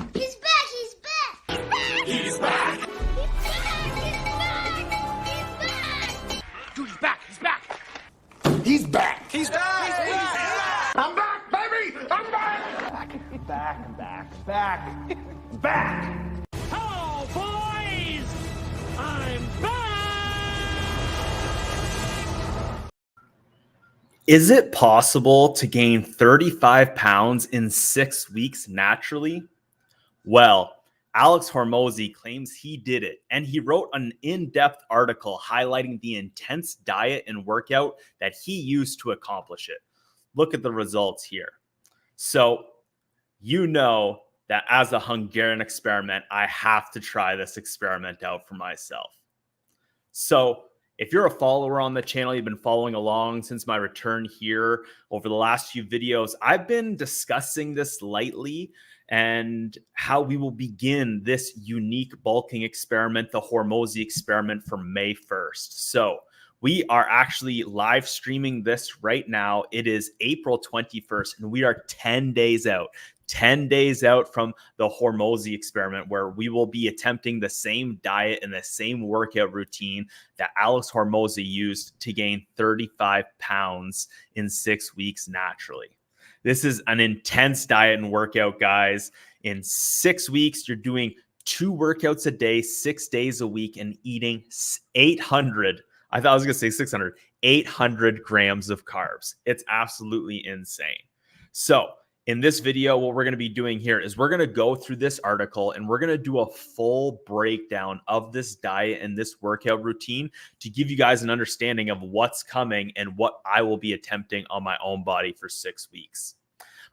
He's back! He's back! He's back! He's back! He's back! He's back! He's back! He's back! I'm back, baby! I'm back! Back! Hello, boys! I'm back! Is it possible to gain 35 pounds in 6 weeks naturally? Well, Alex Hormozi claims he did it, and he wrote an in-depth article highlighting the intense diet and workout that he used to accomplish it. Look at the results here. So, you know that as a Hungarian experiment, I have to try this experiment out for myself. So, if you're a follower on the channel, you've been following along since my return here over the last few videos, I've been discussing this lightly and how we will begin this unique bulking experiment, the Hormozi experiment, for May 1st. So we are actually live streaming this right now. It is April 21st, and we are 10 days out. 10 days out from the Hormozi experiment, where we will be attempting the same diet and the same workout routine that Alex Hormozi used to gain 35 pounds in 6 weeks naturally. This is an intense diet and workout, guys. In 6 weeks, you're doing 2 workouts a day, 6 days a week, and eating 800. I thought I was going to say 600, 800 grams of carbs. It's absolutely insane. So in this video, what we're going to be doing here is we're going to go through this article and we're going to do a full breakdown of this diet and this workout routine to give you guys an understanding of what's coming and what I will be attempting on my own body for 6 weeks.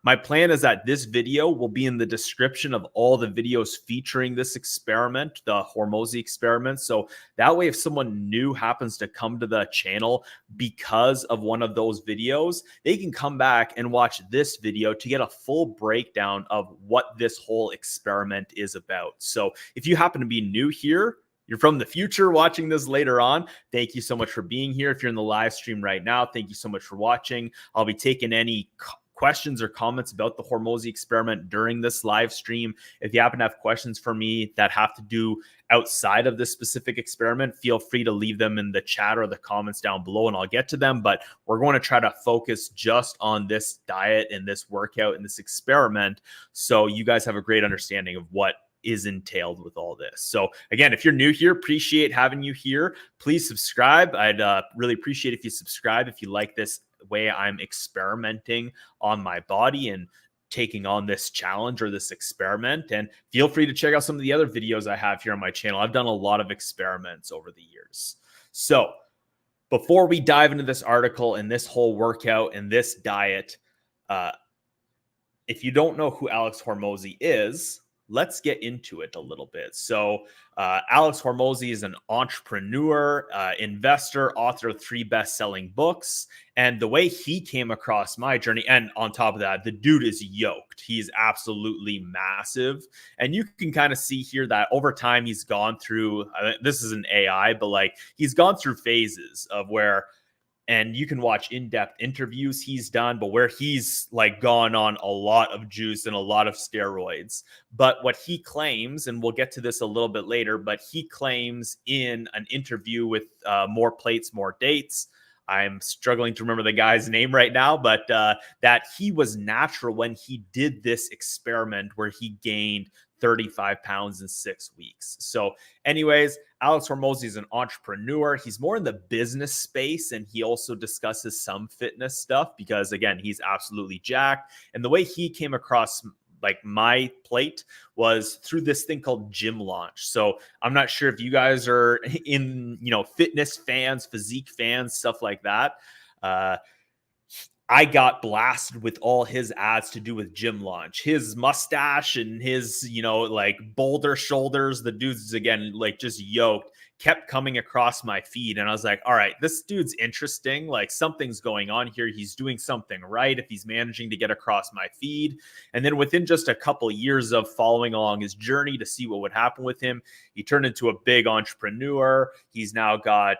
My plan is that this video will be in the description of all the videos featuring this experiment, the Hormozi experiment. So that way, if someone new happens to come to the channel because of one of those videos, they can come back and watch this video to get a full breakdown of what this whole experiment is about. So if you happen to be new here, you're from the future watching this later on, thank you so much for being here. If you're in the live stream right now, thank you so much for watching. I'll be taking any questions or comments about the Hormozi experiment during this live stream. If you happen to have questions for me that have to do outside of this specific experiment, feel free to leave them in the chat or the comments down below and I'll get to them. But we're going to try to focus just on this diet and this workout and this experiment, so you guys have a great understanding of what is entailed with all this. So again, if you're new here, appreciate having you here. Please subscribe. I'd really appreciate if you subscribe if you like this way I'm experimenting on my body and taking on this challenge or this experiment. And feel free to check out some of the other videos I have here on my channel. I've done a lot of experiments over the years. So before we dive into this article and this whole workout and this diet, if you don't know who Alex Hormozi is, let's get into it a little bit. So Alex Hormozi is an entrepreneur, investor, author of 3 best-selling books. And the way he came across my journey, and on top of that, the dude is yoked. He's absolutely massive. And you can kind of see here that over time he's gone through, this is an AI, but like he's gone through phases of where, and you can watch in-depth interviews he's done, but where he's like gone on a lot of juice and a lot of steroids. But what he claims, and we'll get to this a little bit later, but he claims in an interview with More Plates, More Dates, I'm struggling to remember the guy's name right now, but that he was natural when he did this experiment where he gained 35 pounds in 6 weeks. So anyways, Alex Hormozi is an entrepreneur. He's more in the business space, and he also discusses some fitness stuff because, again, he's absolutely jacked. And the way he came across like my plate was through this thing called Gym Launch. So I'm not sure if you guys are in, fitness fans, physique fans, stuff like that. I got blasted with all his ads to do with Gym Launch. His mustache and his, like boulder shoulders, the dude's, again, like just yoked, kept coming across my feed. And I was like, all right, this dude's interesting. Like something's going on here. He's doing something right if he's managing to get across my feed. And then within just a couple years of following along his journey to see what would happen with him, he turned into a big entrepreneur. He's now got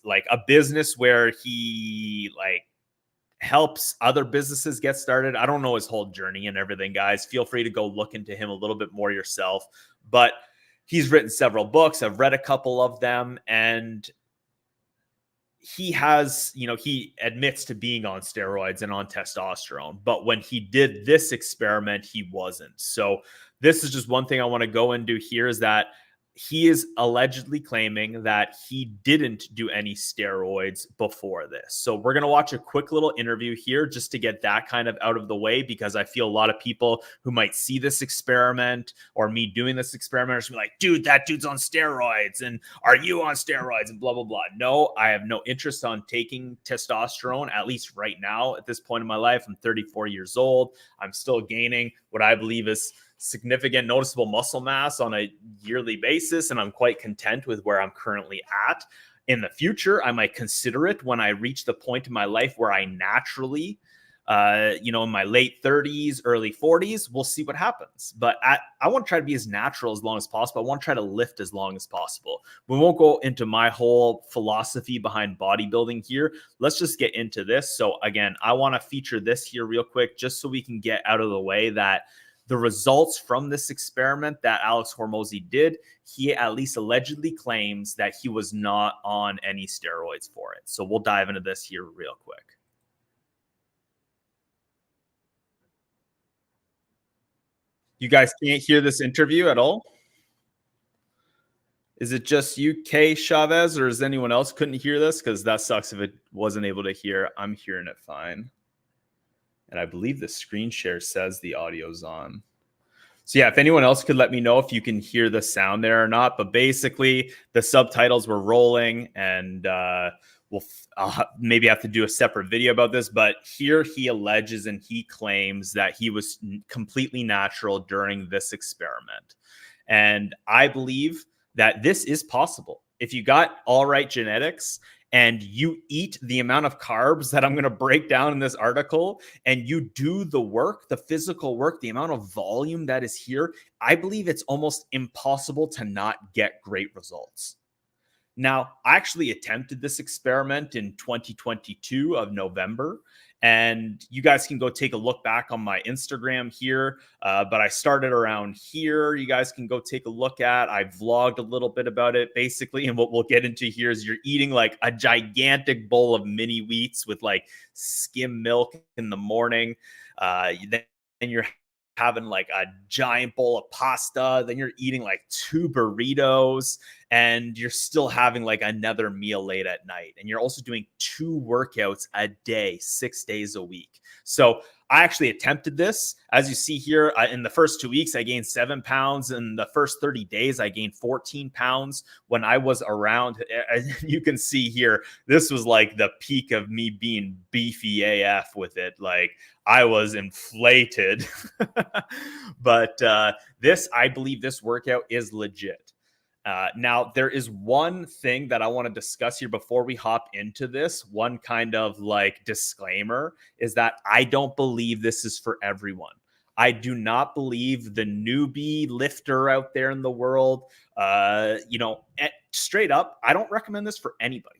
like a business where he like helps other businesses get started. I don't know his whole journey and everything, guys. Feel free to go look into him a little bit more yourself. But he's written several books. I've read a couple of them, and he has, he admits to being on steroids and on testosterone, but when he did this experiment, he wasn't. So this is just one thing I want to go into here, is that he is allegedly claiming that he didn't do any steroids before this. So we're going to watch a quick little interview here just to get that kind of out of the way, because I feel a lot of people who might see this experiment or me doing this experiment are just like, dude, that dude's on steroids, and are you on steroids, and blah, blah, blah. No, I have no interest on taking testosterone, at least right now at this point in my life. I'm 34 years old. I'm still gaining what I believe is significant noticeable muscle mass on a yearly basis, and I'm quite content with where I'm currently at. In the future, I might consider it when I reach the point in my life where I naturally, in my late 30s, early 40s, we'll see what happens. But I want to try to be as natural as long as possible. I want to try to lift as long as possible. We won't go into my whole philosophy behind bodybuilding here. Let's just get into this. So again, I want to feature this here real quick, just so we can get out of the way that the results from this experiment that Alex Hormozi did, he at least allegedly claims that he was not on any steroids for it. So we'll dive into this here real quick. You guys can't hear this interview at all? Is it just you, Kay Chavez, or is anyone else couldn't hear this? Because that sucks if it wasn't able to hear. I'm hearing it fine. And I believe the screen share says the audio's on. So yeah, if anyone else could let me know if you can hear the sound there or not. But basically, the subtitles were rolling, and I'll maybe have to do a separate video about this. But here he alleges and he claims that he was completely natural during this experiment. And I believe that this is possible. If you got all right genetics, and you eat the amount of carbs that I'm going to break down in this article, and you do the work, the physical work, the amount of volume that is here, I believe it's almost impossible to not get great results. Now, I actually attempted this experiment in 2022 of November, and you guys can go take a look back on my Instagram here. But I started around here. You guys can go take a look at. I vlogged a little bit about it, basically. And what we'll get into here is you're eating like a gigantic bowl of mini wheats with like skim milk in the morning. Then you're having like a giant bowl of pasta. Then you're eating like 2 burritos, and you're still having like another meal late at night. And you're also doing 2 workouts a day, 6 days a week. So I actually attempted this. As you see here, in the first 2 weeks, I gained 7 pounds. In the first 30 days, I gained 14 pounds. When I was around, you can see here, this was like the peak of me being beefy AF with it. Like, I was inflated. But I believe this workout is legit. Now, there is one thing that I want to discuss here before we hop into this. One kind of like disclaimer is that I don't believe this is for everyone. I do not believe the newbie lifter out there in the world, straight up, I don't recommend this for anybody.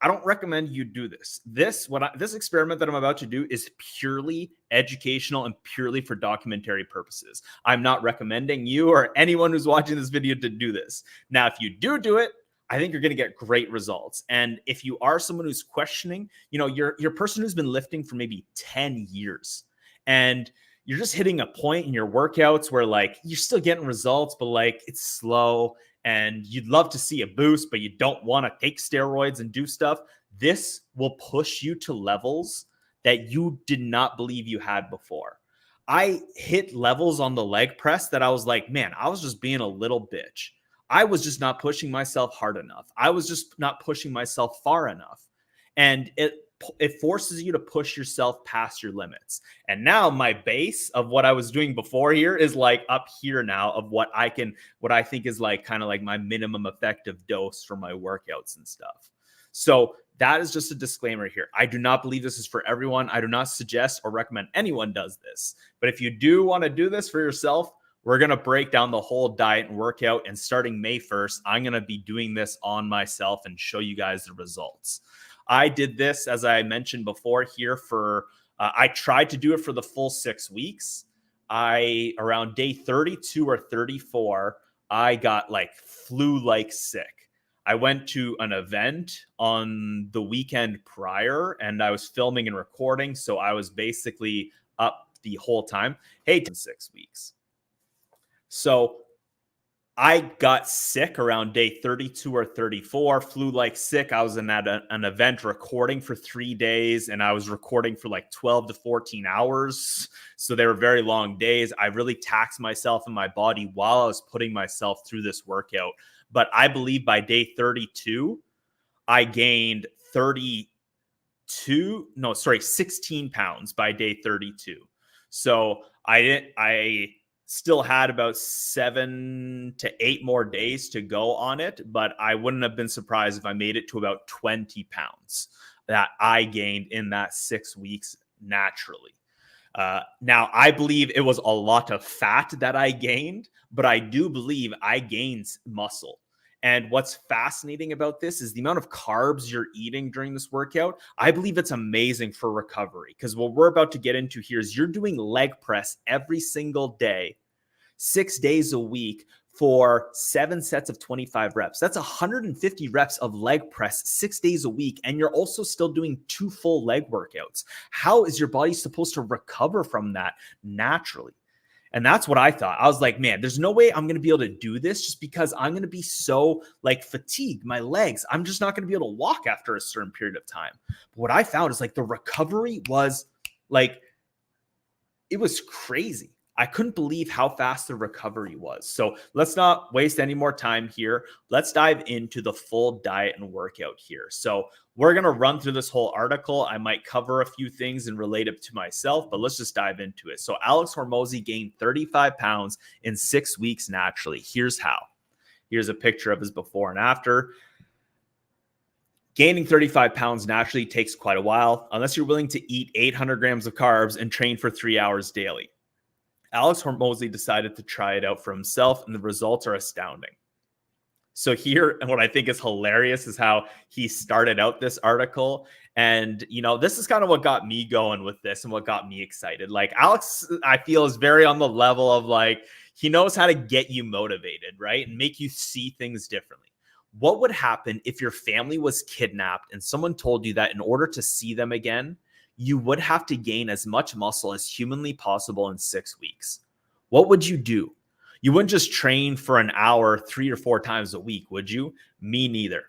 I don't recommend you do this. This experiment that I'm about to do is purely educational and purely for documentary purposes. I'm not recommending you or anyone who's watching this video to do this. Now, if you do it, I think you're going to get great results. And if you are someone who's questioning, you're a person who's been lifting for maybe 10 years, and you're just hitting a point in your workouts where like you're still getting results, but like it's slow, and you'd love to see a boost, but you don't want to take steroids and do stuff. This will push you to levels that you did not believe you had before. I hit levels on the leg press that I was like, man, I was just being a little bitch. I was just not pushing myself hard enough. I was just not pushing myself far enough. And it forces you to push yourself past your limits. And now my base of what I was doing before here is like up here now of what I think is like kind of like my minimum effective dose for my workouts and stuff. So that is just a disclaimer here. I do not believe this is for everyone. I do not suggest or recommend anyone does this. But if you do want to do this for yourself, we're going to break down the whole diet and workout. And starting May 1st, I'm going to be doing this on myself and show you guys the results. I did this, as I mentioned before here, for I tried to do it for the full 6 weeks. Around day 32 or 34, I got like flu-like sick. I went to an event on the weekend prior and I was filming and recording. So I was basically up the whole time. Hey, 6 weeks. So I got sick around day 32 or 34, flu-like sick. I was at an event recording for 3 days, and I was recording for like 12 to 14 hours. So they were very long days. I really taxed myself and my body while I was putting myself through this workout. But I believe by day 32, I gained 16 pounds by day 32. So I still had about 7 to 8 more days to go on it, but I wouldn't have been surprised if I made it to about 20 pounds that I gained in that 6 weeks naturally. Now, I believe it was a lot of fat that I gained, but I do believe I gained muscle. And what's fascinating about this is the amount of carbs you're eating during this workout. I believe it's amazing for recovery, because what we're about to get into here is you're doing leg press every single day, 6 days a week for 7 sets of 25 reps. That's 150 reps of leg press 6 days a week. And you're also still doing 2 full leg workouts. How is your body supposed to recover from that naturally? And that's what I thought. I was like, man, there's no way I'm going to be able to do this, just because I'm going to be so like fatigued, my legs. I'm just not going to be able to walk after a certain period of time. But what I found is like the recovery was like, it was crazy. I couldn't believe how fast the recovery was. So let's not waste any more time here. Let's dive into the full diet and workout here. So we're going to run through this whole article. I might cover a few things and relate it to myself, but let's just dive into it. So Alex Hormozi gained 35 pounds in 6 weeks naturally. Here's how. Here's a picture of his before and after. Gaining 35 pounds naturally takes quite a while, unless you're willing to eat 800 grams of carbs and train for 3 hours daily. Alex Hormozi decided to try it out for himself, and the results are astounding. So here, and what I think is hilarious is how he started out this article. And, you know, this is kind of what got me going with this and what got me excited. Like, Alex, I feel, is very on the level of like, he knows how to get you motivated, right? And make you see things differently. What would happen if your family was kidnapped and someone told you that in order to see them again, you would have to gain as much muscle as humanly possible in 6 weeks? What would you do? You wouldn't just train for an hour 3 or 4 times a week, would you? Me neither.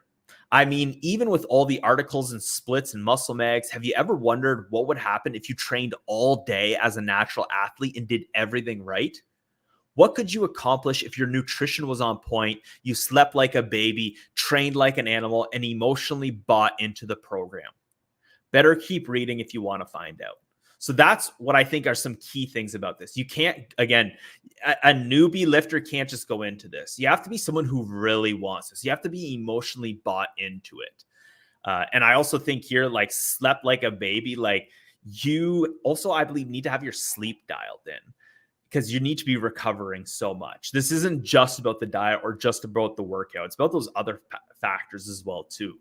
I mean, even with all the articles and splits and muscle mags, have you ever wondered what would happen if you trained all day as a natural athlete and did everything right? What could you accomplish if your nutrition was on point, you slept like a baby, trained like an animal, and emotionally bought into the program? Better keep reading if you want to find out. So that's what I think are some key things about this. You can't, again, a newbie lifter can't just go into this. You have to be someone who really wants this. You have to be emotionally bought into it. And I also think here, like, slept like a baby, like, you also, I believe, need to have your sleep dialed in, because you need to be recovering so much. This isn't just about the diet or just about the workout. It's about those other factors as well, too.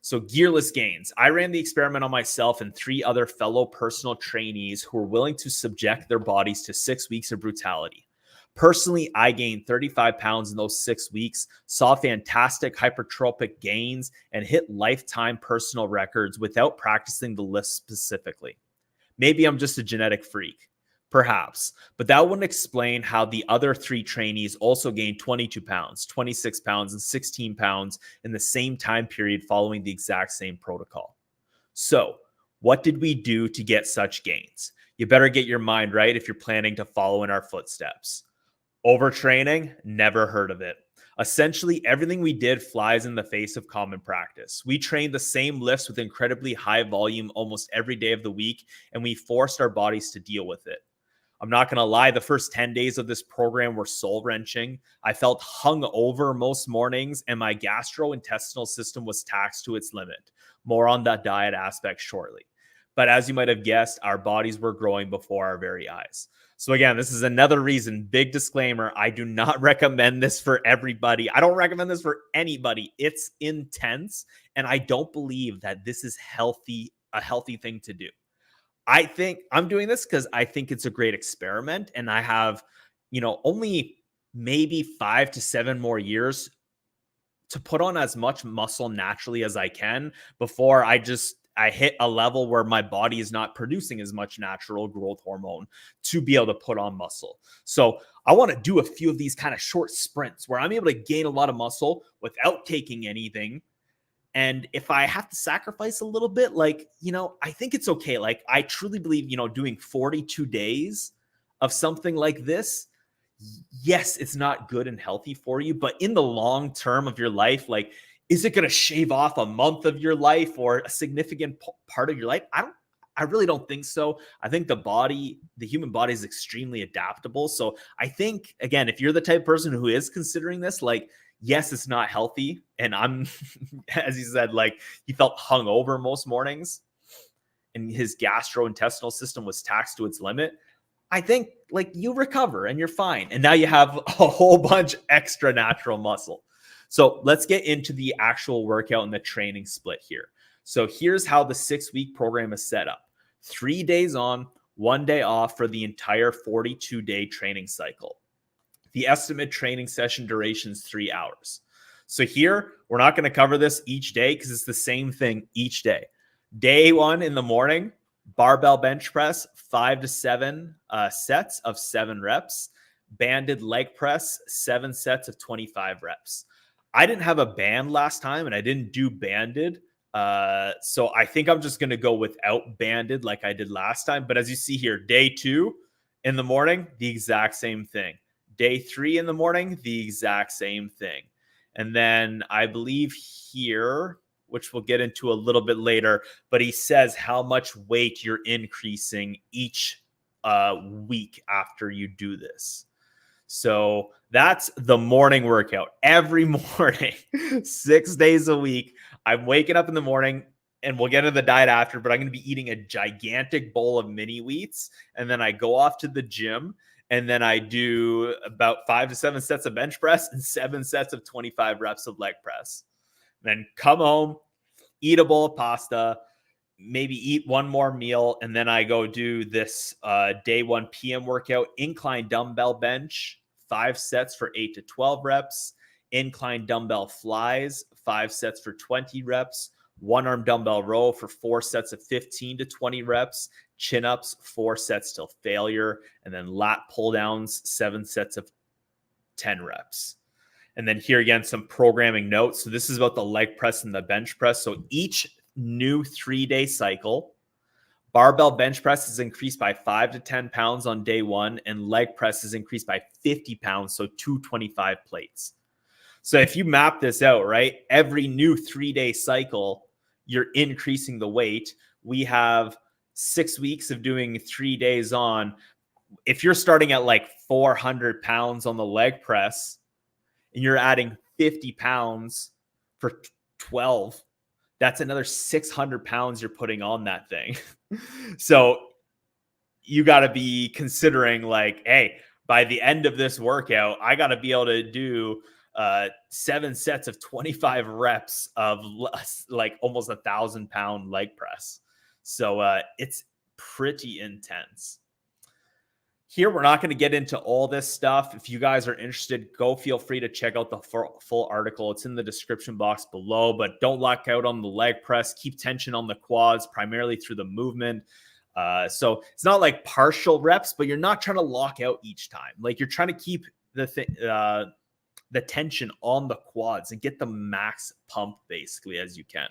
So gearless gains. I ran the experiment on myself and 3 other fellow personal trainees who were willing to subject their bodies to 6 weeks of brutality. Personally, I gained 35 pounds in those 6 weeks, saw fantastic hypertrophic gains, and hit lifetime personal records without practicing the lift specifically. Maybe I'm just a genetic freak. Perhaps, but that wouldn't explain how the other 3 trainees also gained 22 pounds, 26 pounds, and 16 pounds in the same time period following the exact same protocol. So, what did we do to get such gains? You better get your mind right if you're planning to follow in our footsteps. Overtraining? Never heard of it. Essentially, everything we did flies in the face of common practice. We trained the same lifts with incredibly high volume almost every day of the week, and we forced our bodies to deal with it. I'm not going to lie, the first 10 days of this program were soul-wrenching. I felt hungover most mornings, and my gastrointestinal system was taxed to its limit. More on that diet aspect shortly. But as you might have guessed, our bodies were growing before our very eyes. So again, this is another reason, big disclaimer, I do not recommend this for everybody. I don't recommend this for anybody. It's intense, and I don't believe that this is a healthy thing to do. I think I'm doing this because I think it's a great experiment, and I have, only maybe 5 to 7 more years to put on as much muscle naturally as I can before I hit a level where my body is not producing as much natural growth hormone to be able to put on muscle. So I want to do a few of these kind of short sprints where I'm able to gain a lot of muscle without taking anything. And if I have to sacrifice a little bit, I think it's okay. Like, I truly believe, doing 42 days of something like this, yes, it's not good and healthy for you, but in the long term of your life, like, is it going to shave off a month of your life or a significant part of your life? I really don't think so. I think the human body is extremely adaptable. So I think, again, if you're the type of person who is considering this, like, yes, it's not healthy. And I'm, as he said, like, he felt hungover most mornings and his gastrointestinal system was taxed to its limit. I think, like, you recover and you're fine. And now you have a whole bunch extra natural muscle. So let's get into the actual workout and the training split here. So here's how the 6-week program is set up. 3 days on, 1 day off for the entire 42-day training cycle. The estimate training session duration is 3 hours. So here, we're not going to cover this each day because it's the same thing each day. Day 1 in the morning, barbell bench press, 5 to 7 sets of 7 reps. Banded leg press, 7 sets of 25 reps. I didn't have a band last time and I didn't do banded. So I think I'm just going to go without banded like I did last time. But as you see here, day 2 in the morning, the exact same thing. Day 3 in the morning, the exact same thing. And then I believe here, which we'll get into a little bit later, but he says how much weight you're increasing each week after you do this. So that's the morning workout every morning, 6 days a week. I'm waking up in the morning, and we'll get into the diet after, but I'm going to be eating a gigantic bowl of mini wheats. And then I go off to the gym, and then I do about 5 to 7 sets of bench press and 7 sets of 25 reps of leg press. Then come home, eat a bowl of pasta, maybe eat one more meal, and then I go do this day 1 p.m. workout, incline dumbbell bench, 5 sets for 8 to 12 reps, incline dumbbell flies, 5 sets for 20 reps, 1-arm dumbbell row for 4 sets of 15 to 20 reps, chin-ups, 4 sets till failure, and then lat pull-downs, 7 sets of 10 reps. And then here again, some programming notes. So this is about the leg press and the bench press. So each new 3-day cycle, barbell bench press is increased by 5 to 10 pounds on day 1, and leg press is increased by 50 pounds, so 225 plates. So if you map this out, right, every new 3-day cycle, you're increasing the weight. We have 6 weeks of doing 3 days on. If you're starting at like 400 pounds on the leg press and you're adding 50 pounds for 12, that's another 600 pounds you're putting on that thing. So you got to be considering, like, hey, by the end of this workout, I got to be able to do 7 sets of 25 reps of like almost 1,000-pound leg press. So it's pretty intense. Here, we're not going to get into all this stuff. If you guys are interested, feel free to check out the full article. It's in the description box below, but don't lock out on the leg press. Keep tension on the quads, primarily through the movement. So it's not like partial reps, but you're not trying to lock out each time. Like, you're trying to keep the tension on the quads and get the max pump basically as you can.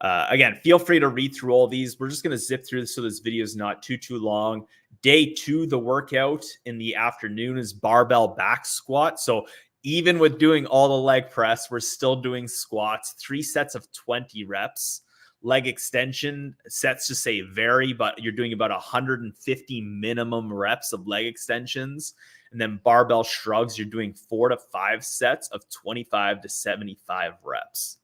Again, feel free to read through all these. We're just going to zip through this so this video is not too long. Day 2, the workout in the afternoon is barbell back squat. So even with doing all the leg press, we're still doing squats, 3 sets of 20 reps. Leg extension sets just say vary, but you're doing about 150 minimum reps of leg extensions. And then barbell shrugs, you're doing 4 to 5 sets of 25 to 75 reps.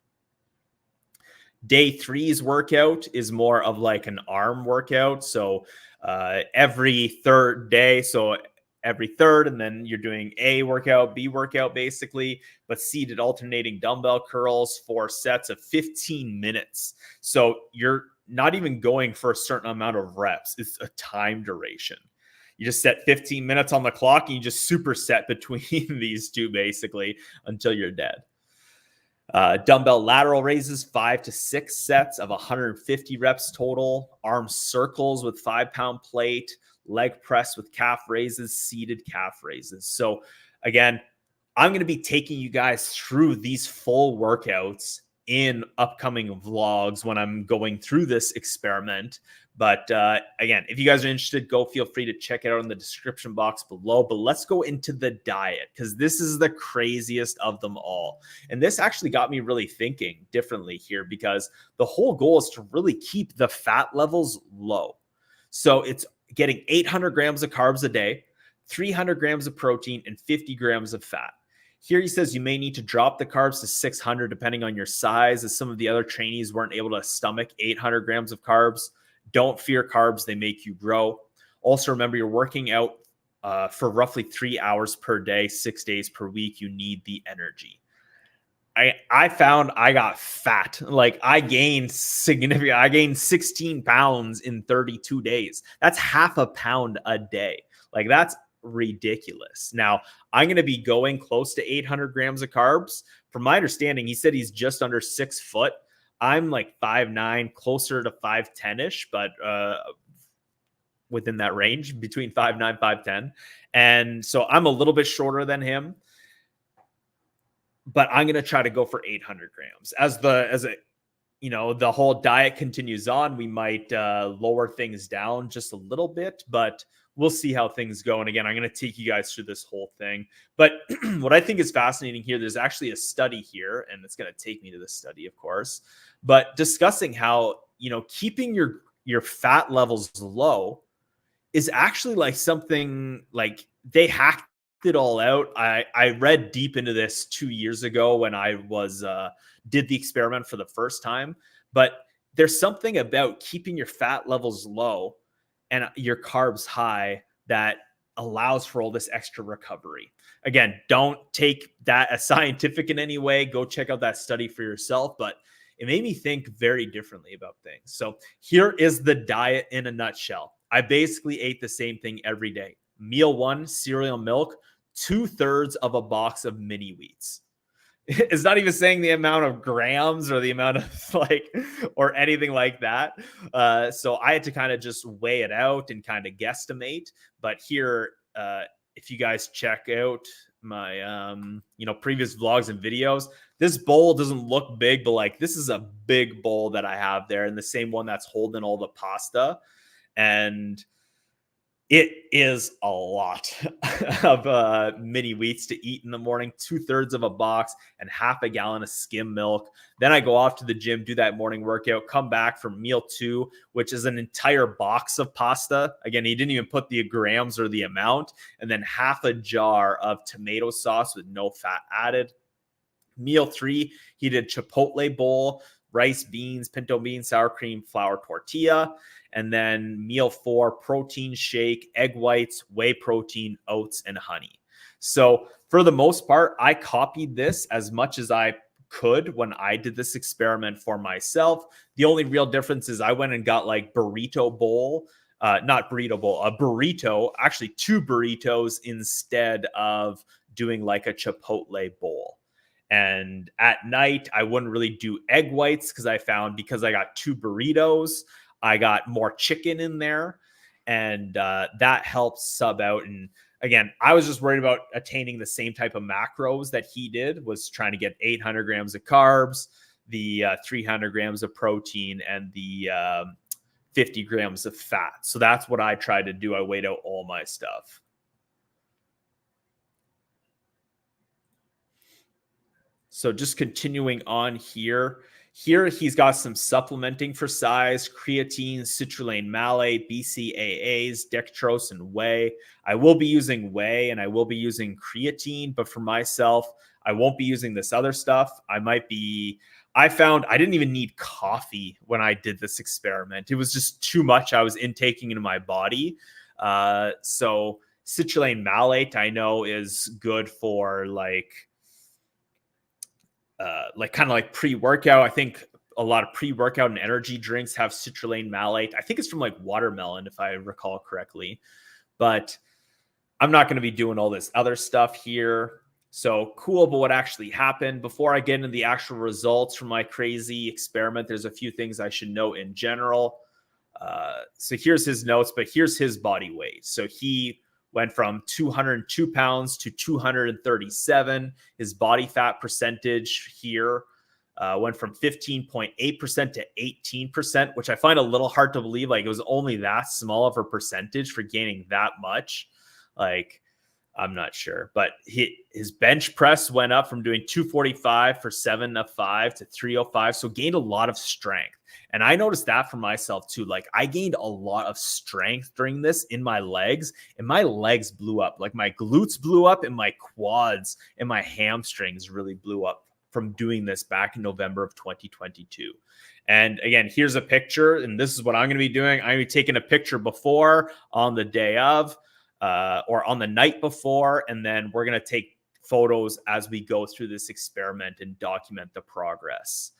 Day 3's workout is more of like an arm workout. So every third day, so every third, and then you're doing A workout, B workout basically, but seated alternating dumbbell curls, 4 sets of 15 minutes. So you're not even going for a certain amount of reps. It's a time duration. You just set 15 minutes on the clock and you just superset between these two basically until you're dead. Dumbbell lateral raises, 5 to 6 sets of 150 reps total. Arm circles with 5-pound plate. Leg press with calf raises, seated calf raises. So again, I'm going to be taking you guys through these full workouts in upcoming vlogs when I'm going through this experiment. But again, if you guys are interested, feel free to check it out in the description box below. But let's go into the diet, because this is the craziest of them all. And this actually got me really thinking differently here, because the whole goal is to really keep the fat levels low. So it's getting 800 grams of carbs a day, 300 grams of protein, and 50 grams of fat. Here he says you may need to drop the carbs to 600 depending on your size, as some of the other trainees weren't able to stomach 800 grams of carbs. Don't fear carbs, they make you grow. Also remember, you're working out for roughly 3 hours per day, 6 days per week. You need the energy. I found I got fat. Like I gained 16 pounds in 32 days. That's half a pound a day. Like that's ridiculous. Now I'm going to be going close to 800 grams of carbs. From my understanding, he said he's just under 6 foot. I'm like 5'9", closer to 5'10"-ish, but within that range between 5'9", 5'10". And so I'm a little bit shorter than him, but I'm going to try to go for 800 grams. As the whole diet continues on, we might lower things down just a little bit, but we'll see how things go. And again, I'm going to take you guys through this whole thing. But what I think is fascinating here, there's actually a study here, and it's going to take me to the study, of course, but discussing how, keeping your fat levels low is actually like something like they hacked it all out. I read deep into this 2 years ago when I was did the experiment for the first time, but there's something about keeping your fat levels low and your carbs high that allows for all this extra recovery. Again, don't take that as scientific in any way. Go check out that study for yourself, but it made me think very differently about things. So here is the diet in a nutshell. I basically ate the same thing every day. Meal 1, cereal and milk, 2/3 of a box of mini wheats. It's not even saying the amount of grams or the amount of or anything like that. So I had to kind of just weigh it out and kind of guesstimate. But here, if you guys check out my, previous vlogs and videos, this bowl doesn't look big, but this is a big bowl that I have there, and the same one that's holding all the pasta. And it is a lot of mini wheats to eat in the morning, 2/3 of a box and half a gallon of skim milk. Then I go off to the gym, do that morning workout, come back for meal 2, which is an entire box of pasta. Again, he didn't even put the grams or the amount. And then half a jar of tomato sauce with no fat added. Meal 3, he did Chipotle bowl, rice, beans, pinto beans, sour cream, flour tortilla. And then meal 4, protein shake, egg whites, whey protein, oats, and honey. So for the most part, I copied this as much as I could when I did this experiment for myself. The only real difference is I went and got burrito bowl, not burrito bowl, a burrito, actually 2 burritos instead of doing a Chipotle bowl. And at night, I wouldn't really do egg whites because I found because I got 2 burritos, I got more chicken in there, and that helps sub out. And again, I was just worried about attaining the same type of macros that he did, was trying to get 800 grams of carbs, the 300 grams of protein, and the 50 grams of fat. So that's what I tried to do. I weighed out all my stuff. So just continuing on here. Here he's got some supplementing for size: creatine, citrulline malate, BCAAs, dextrose, and whey. I will be using whey and I will be using creatine, but for myself, I won't be using this other stuff. I might be I found I didn't even need coffee when I did this experiment. It was just too much I was intaking into my body. So citrulline malate I know is good for like kind of like pre-workout. I think a lot of pre-workout and energy drinks have citrulline malate. I think it's from like watermelon, if I recall correctly. But I'm not going to be doing all this other stuff here. So cool, but what actually happened? Before I get into the actual results from my crazy experiment, there's a few things I should note in general. So here's his notes, but here's his body weight. So he went from 202 pounds to 237. His body fat percentage here went from 15.8% to 18%, which I find a little hard to believe. Like, it was only that small of a percentage for gaining that much. Like, I'm not sure, but his bench press went up from doing 245 for 7 of 5 to 305. So gained a lot of strength. And I noticed that for myself too. Like, I gained a lot of strength during this in my legs, and my legs blew up. Like, my glutes blew up and my quads and my hamstrings really blew up from doing this back in November of 2022. And again, here's a picture, and this is what I'm going to be doing. I'm going to be taking a picture before, on the day of, or on the night before, and then we're going to take photos as we go through this experiment and document the progress.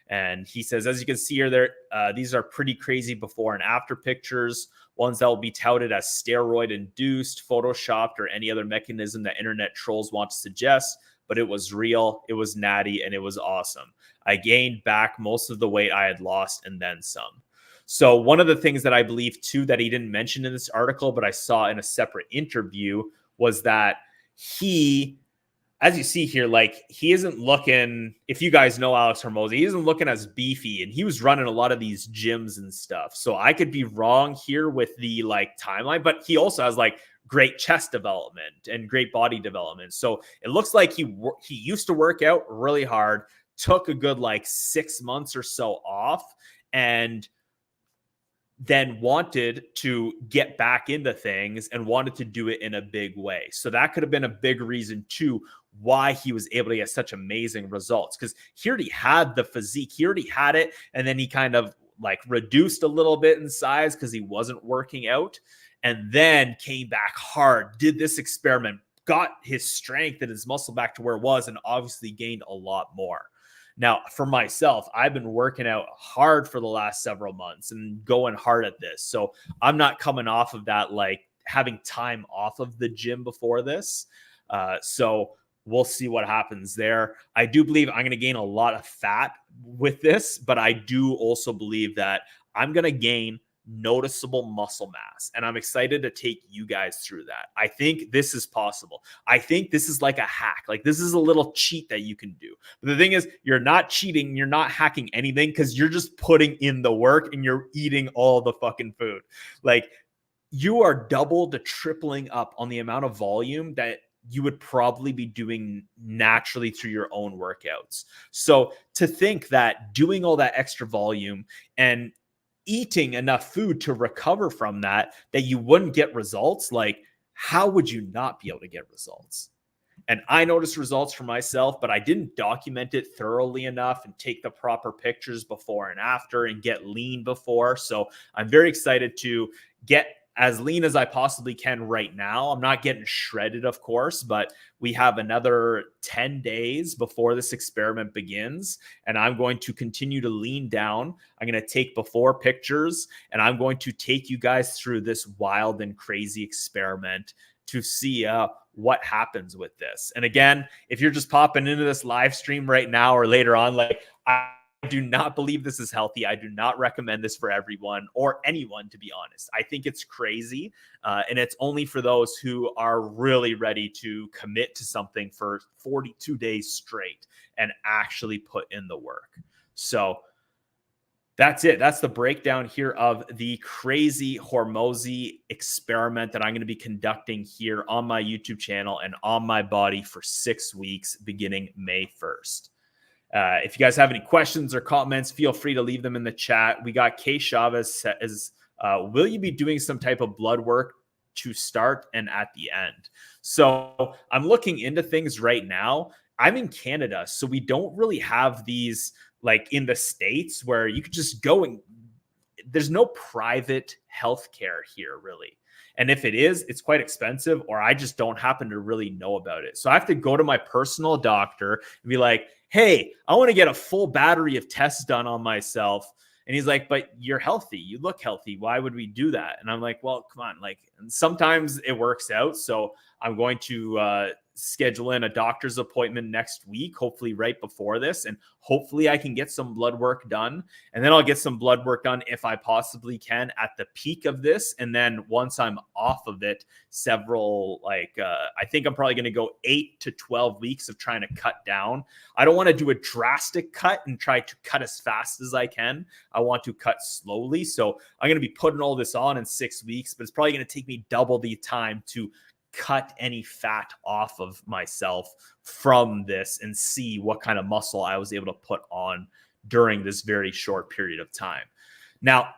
And he says, as you can see here, these are pretty crazy before and after pictures, ones that will be touted as steroid-induced, photoshopped, or any other mechanism that internet trolls want to suggest, but it was real, it was natty, and it was awesome. I gained back most of the weight I had lost and then some. So one of the things that I believe too that he didn't mention in this article, but I saw in a separate interview, was that he, as you see here, like, he isn't looking, if you guys know Alex Hormozi, he isn't looking as beefy, and he was running a lot of these gyms and stuff. So I could be wrong here with the like timeline, but he also has like great chest development and great body development. So it looks like he used to work out really hard, took a good like 6 months or so off, and then wanted to get back into things and wanted to do it in a big way. So that could have been a big reason too why he was able to get such amazing results, because he already had the physique, he already had it, and then he kind of like reduced a little bit in size because he wasn't working out, and then came back hard, did this experiment, got his strength and his muscle back to where it was, and obviously gained a lot more. Now, for myself, I've been working out hard for the last several months and going hard at this. So I'm not coming off of that, like having time off of the gym before this. So we'll see what happens there. I do believe I'm going to gain a lot of fat with this, but I do also believe that I'm going to gain noticeable muscle mass, and I'm excited to take you guys through that. I think this is possible. I think this is like a hack. Like, this is a little cheat that you can do. But the thing is, you're not cheating, you're not hacking anything, because you're just putting in the work and you're eating all the fucking food. Like, you are double to tripling up on the amount of volume that you would probably be doing naturally through your own workouts. So to think that doing all that extra volume and eating enough food to recover from that you wouldn't get results, like, how would you not be able to get results? And I noticed results for myself, but I didn't document it thoroughly enough and take the proper pictures before and after and get lean before. So I'm very excited to get as lean as I possibly can right now. I'm not getting shredded, of course, but we have another 10 days before this experiment begins, and I'm going to continue to lean down. I'm going to take before pictures, and I'm going to take you guys through this wild and crazy experiment to see what happens with this. And again, if you're just popping into this live stream right now or later on, like, I do not believe this is healthy. I do not recommend this for everyone or anyone, to be honest. I think it's crazy. And it's only for those who are really ready to commit to something for 42 days straight and actually put in the work. So that's it. That's the breakdown here of the crazy Hormozi experiment that I'm going to be conducting here on my YouTube channel and on my body for 6 weeks beginning May 1st. If you guys have any questions or comments, feel free to leave them in the chat. We got Kay Chavez says, will you be doing some type of blood work to start and at the end? So I'm looking into things right now. I'm in Canada, so we don't really have these like in the States where you could just go and there's no private healthcare here really. And if it is, it's quite expensive, or I just don't happen to really know about it. So I have to go to my personal doctor and be like, hey, I want to get a full battery of tests done on myself. And he's like, but you're healthy. You look healthy. Why would we do that? And I'm like, well, come on. Like, sometimes it works out. So I'm going to schedule in a doctor's appointment next week, hopefully right before this. And hopefully I can get some blood work done. And then I'll get some blood work done if I possibly can at the peak of this. And then once I'm off of it, I think I'm probably going to go 8 to 12 weeks of trying to cut down. I don't want to do a drastic cut and try to cut as fast as I can. I want to cut slowly. So I'm going to be putting all this on in 6 weeks, but it's probably going to take me double the time to cut any fat off of myself from this and see what kind of muscle I was able to put on during this very short period of time. Now,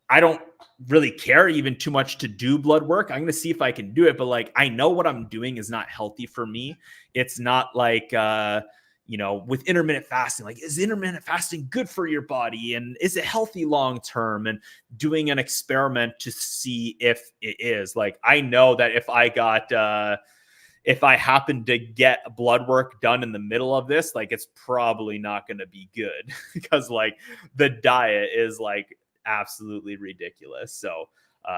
I don't really care even too much to do blood work. I'm going to see if I can do it, but like, I know what I'm doing is not healthy for me. It's not like, with intermittent fasting, like, is intermittent fasting good for your body? And is it healthy long-term? And doing an experiment to see if it is. Like, I know that if I happen to get blood work done in the middle of this, like, it's probably not going to be good because like the diet is like absolutely ridiculous. So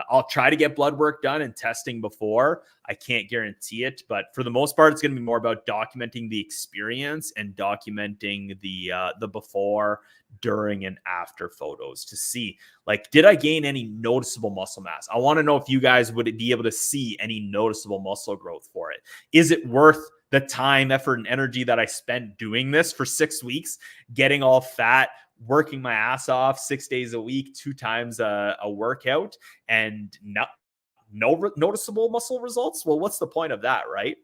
I'll try to get blood work done and testing before. I can't guarantee it, but for the most part, it's going to be more about documenting the experience and documenting the before, during, and after photos to see, like, did I gain any noticeable muscle mass? I want to know if you guys would be able to see any noticeable muscle growth for it. Is it worth the time, effort, and energy that I spent doing this for 6 weeks, getting all fat, working my ass off 6 days a week, 2 times a workout, and no noticeable muscle results? Well, what's the point of that, right?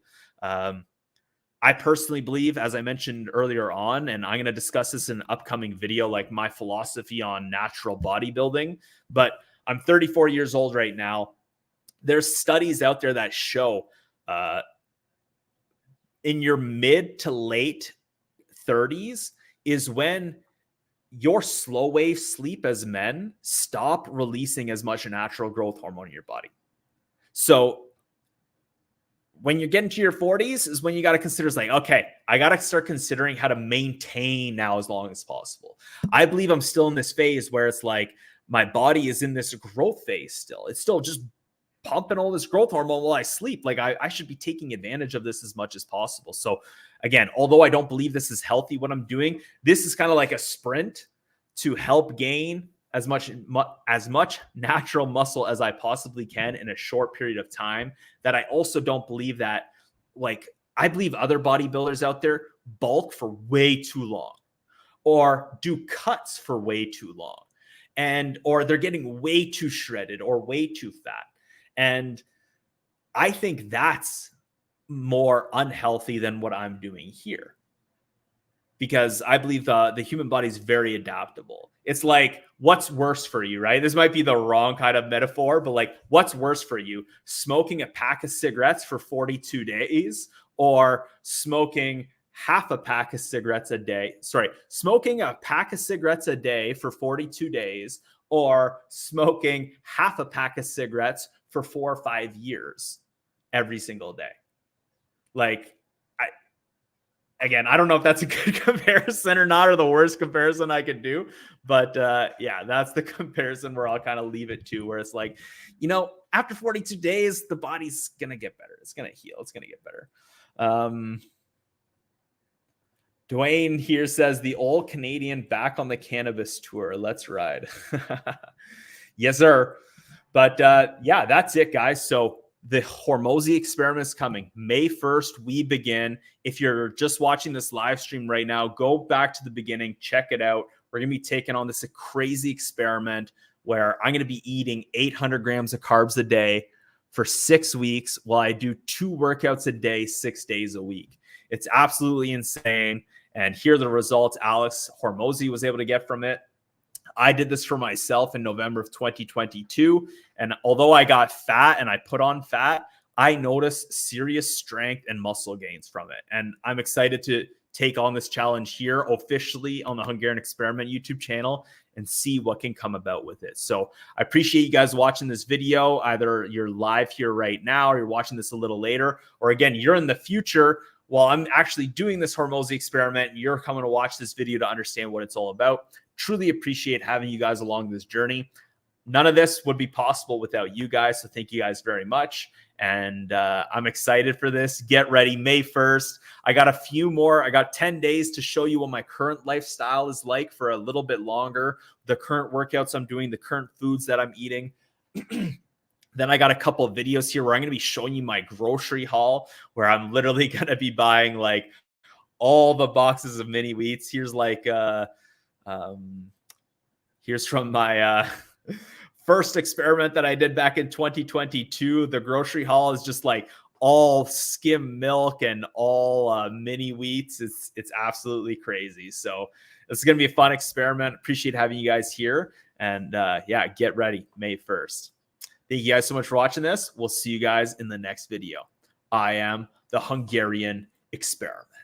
I personally believe, as I mentioned earlier on, and I'm going to discuss this in an upcoming video, like my philosophy on natural bodybuilding, but I'm 34 years old right now. There's studies out there that show in your mid to late 30s is when your slow wave sleep as men stop releasing as much natural growth hormone in your body. So when you get into your 40s is when you got to consider, like, okay, I got to start considering how to maintain now as long as possible. I believe I'm still in this phase where it's like my body is in this growth phase still. It's still just pumping all this growth hormone while I sleep. Like, I should be taking advantage of this as much as possible. So again, although I don't believe this is healthy, what I'm doing, this is kind of like a sprint to help gain as much natural muscle as I possibly can in a short period of time. That I also don't believe that, like, I believe other bodybuilders out there bulk for way too long or do cuts for way too long, or they're getting way too shredded or way too fat. And I think that's more unhealthy than what I'm doing here, because I believe the human body is very adaptable. It's like, what's worse for you, right? This might be the wrong kind of metaphor, but like, what's worse for you? Smoking a pack of cigarettes for 42 days or smoking half a pack of cigarettes a day? Sorry, smoking a pack of cigarettes a day for 42 days or smoking half a pack of cigarettes for 4 or 5 years every single day. Like, I don't know if that's a good comparison or not, or the worst comparison I could do, but yeah, that's the comparison where I'll kind of leave it to, where it's like, after 42 days, the body's going to get better. It's going to heal. It's going to get better. Dwayne here says the old Canadian back on the cannabis tour. Let's ride. Yes, sir. But yeah, that's it, guys. So the Hormozi Experiment is coming. May 1st, we begin. If you're just watching this live stream right now, go back to the beginning, check it out. We're going to be taking on this crazy experiment where I'm going to be eating 800 grams of carbs a day for 6 weeks while I do 2 workouts a day, 6 days a week. It's absolutely insane. And here are the results Alex Hormozi was able to get from it. I did this for myself in November of 2022. And although I got fat and I put on fat, I noticed serious strength and muscle gains from it. And I'm excited to take on this challenge here officially on the Hungarian Experiment YouTube channel and see what can come about with it. So I appreciate you guys watching this video. Either you're live here right now or you're watching this a little later, or again, you're in the future while I'm actually doing this Hormozi experiment. You're coming to watch this video to understand what it's all about. Truly appreciate having you guys along this journey. None of this would be possible without you guys. So thank you guys very much. And I'm excited for this. Get ready, May 1st. I got a few more. I got 10 days to show you what my current lifestyle is like for a little bit longer. The current workouts I'm doing, the current foods that I'm eating. Then I got a couple of videos here where I'm going to be showing you my grocery haul, where I'm literally going to be buying like all the boxes of mini wheats. Here's like, here's from my first experiment that I did back in 2022. The grocery haul is just like all skim milk and all mini wheats. It's absolutely crazy. So it's going to be a fun experiment. Appreciate having you guys here. And yeah, get ready, May 1st. Thank you guys so much for watching this. We'll see you guys in the next video. I am the Hungarian Experiment.